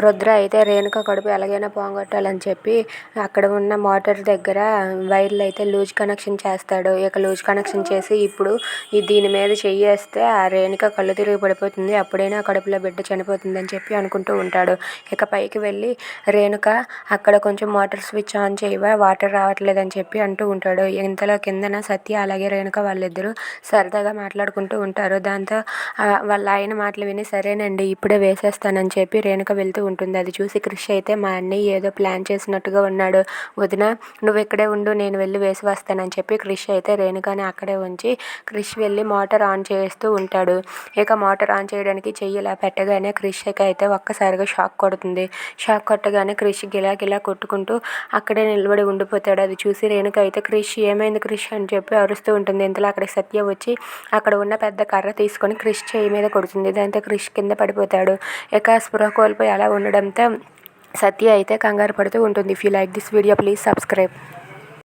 రుద్ర అయితే రేణుక కడుపు ఎలాగైనా పోగొట్టాలని చెప్పి అక్కడ ఉన్న మోటార్ దగ్గర వైర్లు అయితే లూజ్ కనెక్షన్ చేస్తాడు. ఇక లూజ్ కనెక్షన్ చేసి ఇప్పుడు దీని మీద చెయ్యేస్తే ఆ రేణుక కళ్ళు తిరిగి పడిపోతుంది, అప్పుడైనా కడుపులో బిడ్డ చనిపోతుంది అని చెప్పి అనుకుంటూ ఉంటాడు. ఇక పైకి వెళ్ళి రేణుక అక్కడ కొంచెం మోటార్ స్విచ్ ఆన్ చేయవా, వాటర్ రావట్లేదని చెప్పి అంటూ ఉంటాడు. ఇంతలో కిందన సత్య అలాగే రేణుక వాళ్ళిద్దరూ సరదాగా మాట్లాడుకుంటూ ఉంటారు. దాంతో వాళ్ళ ఆయన మాటలు విని సరేనండి ఇప్పుడే వేసేస్తానని చెప్పి రేణుక వెళ్తూ ఉంటుంది. అది చూసి క్రిష్ అయితే మా అన్నయ్య ఏదో ప్లాన్ చేసినట్టుగా ఉన్నాడు, వదిన నువ్వు ఇక్కడే ఉండు నేను వెళ్ళి వేసి వస్తానని చెప్పి క్రిష్ అయితే రేణుకాని అక్కడే ఉంచి క్రిష్ వెళ్ళి మోటార్ ఆన్ చేస్తూ ఉంటాడు. ఇక మోటార్ ఆన్ చేయడానికి చెయ్యి ఇలా పెట్టగానే క్రిష్కి అయితే ఒక్కసారిగా షాక్ కొడుతుంది. షాక్ కొట్టగానే క్రిష్ గిలా కొట్టుకుంటూ అక్కడే నిలబడి ఉండిపోతాడు. అది చూసి రేణుక అయితే క్రిష్ ఏమైంది క్రిష్ అని చెప్పి అరుస్తూ ఉంటుంది. ఇంతలో అక్కడికి సత్య వచ్చి అక్కడ ఉన్న పెద్ద కర్ర తీసుకొని క్రిష్ చేయి మీద కొడుతుంది. దాంతో క్రిష్ కింద పడిపోతాడు. ఇక స్పృహ కోల్పోయి అలా ఉండడంతో సత్య అయితే కంగారు పడుతూ ఉంటుంది. If you like this video please subscribe.